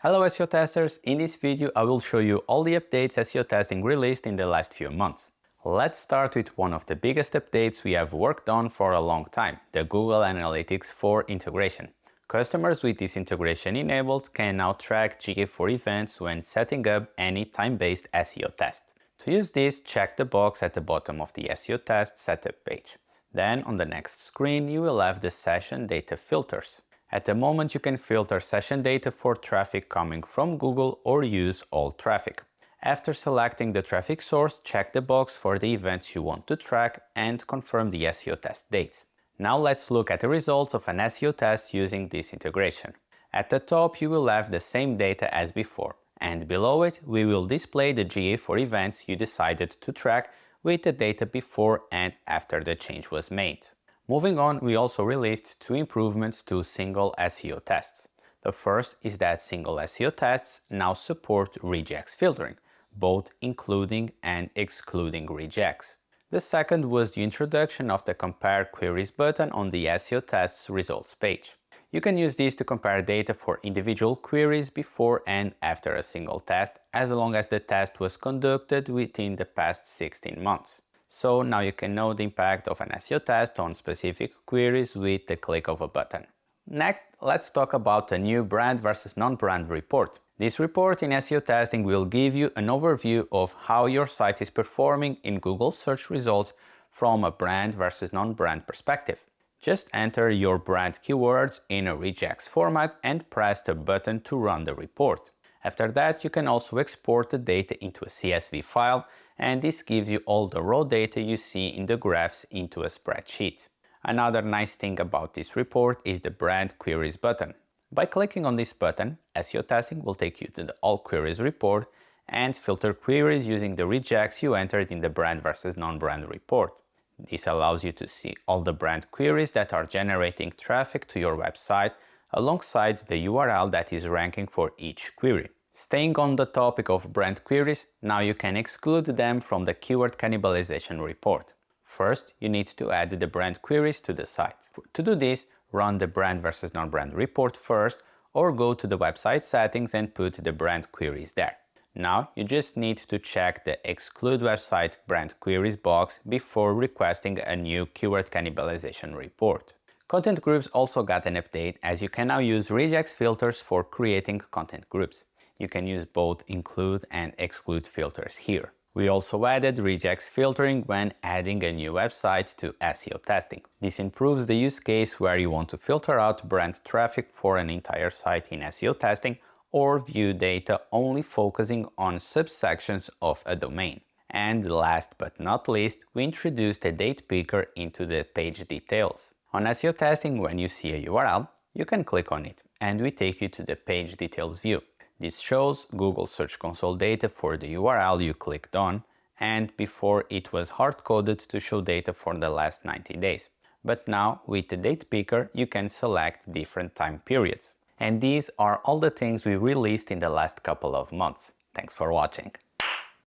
Hello SEO testers, in this video I will show you all the updates SEO testing released in the last few months. Let's start with one of the biggest updates we have worked on for a long time, the Google Analytics 4 integration. Customers with this integration enabled can now track GA4 events when setting up any time-based SEO test. To use this, check the box at the bottom of the SEO test setup page. Then on the next screen you will have the session data filters. At the moment you can filter session data for traffic coming from Google or use all traffic. After selecting the traffic source, check the box for the events you want to track and confirm the SEO test dates. Now let's look at the results of an SEO test using this integration. At the top you will have the same data as before, and below it we will display the GA4 events you decided to track with the data before and after the change was made. Moving on, we also released two improvements to single SEO tests. The first is that single SEO tests now support Regex filtering, both including and excluding Regex. The second was the introduction of the Compare Queries button on the SEO tests results page. You can use this to compare data for individual queries before and after a single test, as long as the test was conducted within the past 16 months. So now you can know the impact of an SEO test on specific queries with the click of a button. Next, let's talk about a new brand versus non-brand report. This report in SEO testing will give you an overview of how your site is performing in Google search results from a brand versus non-brand perspective. Just enter your brand keywords in a regex format and press the button to run the report. After that, you can also export the data into a CSV file, and this gives you all the raw data you see in the graphs into a spreadsheet. Another nice thing about this report is the Brand Queries button. By clicking on this button, SEO testing will take you to the All Queries report and filter queries using the regex you entered in the brand versus non-brand report. This allows you to see all the brand queries that are generating traffic to your website alongside the URL that is ranking for each query. Staying on the topic of brand queries, now you can exclude them from the keyword cannibalization report. First, you need to add the brand queries to the site. To do this, run the brand versus non-brand report first, or go to the website settings and put the brand queries there. Now you just need to check the exclude website brand queries box before requesting a new keyword cannibalization report. Content groups also got an update, as you can now use regex filters for creating content groups. You can use both include and exclude filters here. We also added regex filtering when adding a new website to SEO testing. This improves the use case where you want to filter out brand traffic for an entire site in SEO testing or view data only focusing on subsections of a domain. And last but not least, we introduced a date picker into the page details. On SEO testing, when you see a URL, you can click on it and we take you to the page details view. This shows Google Search Console data for the URL you clicked on, and before it was hard-coded to show data for the last 90 days. But now, with the date picker, you can select different time periods. And these are all the things we released in the last couple of months. Thanks for watching.